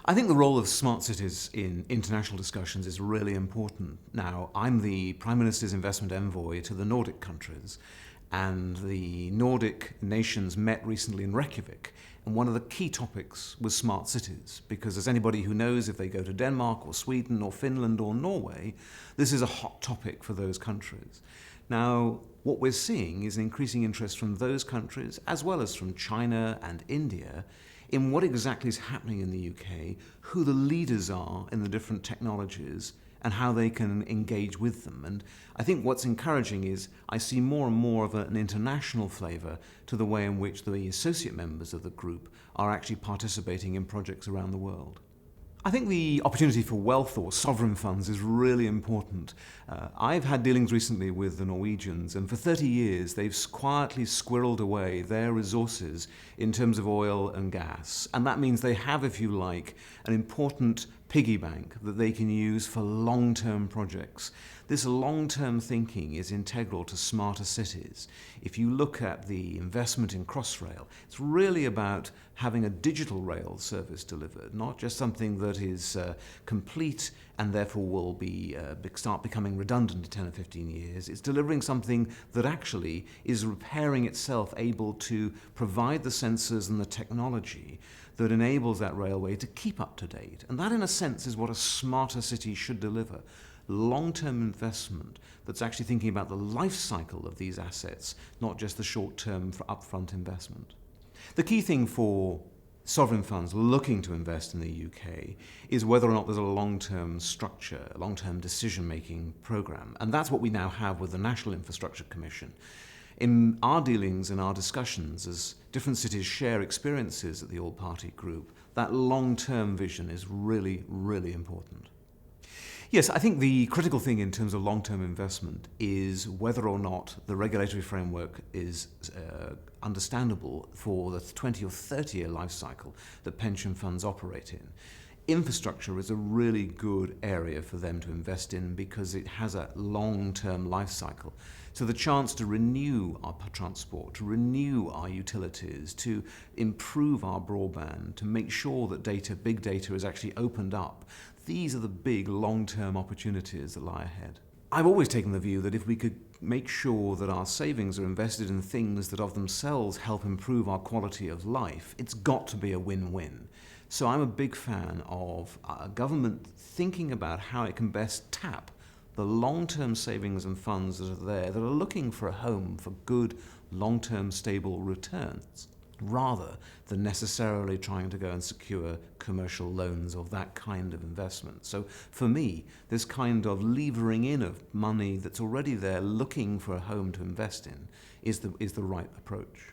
I think the role of smart cities in international discussions is really important. Now, I'm the Prime Minister's investment envoy to the Nordic countries, and the Nordic nations met recently in Reykjavik, and one of the key topics was smart cities, because as anybody who knows, if they go to Denmark or Sweden or Finland or Norway, this is a hot topic for those countries. Now, what we're seeing is an increasing interest from those countries, as well as from China and India, in what exactly is happening in the UK, who the leaders are in the different technologies, and how they can engage with them. And I think what's encouraging is I see more and more of an international flavour to the way in which the associate members of the group are actually participating in projects around the world. I think the opportunity for wealth or sovereign funds is really important. I've had dealings recently with the Norwegians, and for 30 years they've quietly squirreled away their resources in terms of oil and gas. And that means they have, if you like, an important piggy bank that they can use for long-term projects. This long-term thinking is integral to smarter cities. If you look at the investment in Crossrail, it's really about having a digital rail service delivered, not just something that is complete and therefore will start becoming redundant in 10 or 15 years. It's delivering something that actually is repairing itself, able to provide the sensors and the technology that enables that railway to keep up to date. And that, in a sense, is what a smarter city should deliver. Long-term investment that's actually thinking about the life cycle of these assets, not just the short-term for upfront investment. The key thing for sovereign funds looking to invest in the UK is whether or not there's a long-term structure, a long-term decision-making programme. And that's what we now have with the National Infrastructure Commission. In our dealings and our discussions, as different cities share experiences at the All Party Group, that long-term vision is really, really important. Yes, I think the critical thing in terms of long-term investment is whether or not the regulatory framework is understandable for the 20 or 30-year life cycle that pension funds operate in. Infrastructure is a really good area for them to invest in because it has a long-term life cycle. So the chance to renew our transport, to renew our utilities, to improve our broadband, to make sure that big data is actually opened up, these are the big long-term opportunities that lie ahead. I've always taken the view that if we could make sure that our savings are invested in things that of themselves help improve our quality of life, it's got to be a win-win. So I'm a big fan of government thinking about how it can best tap the long-term savings and funds that are there that are looking for a home for good, long-term, stable returns, rather than necessarily trying to go and secure commercial loans of that kind of investment. So for me, this kind of levering in of money that's already there looking for a home to invest in is the right approach.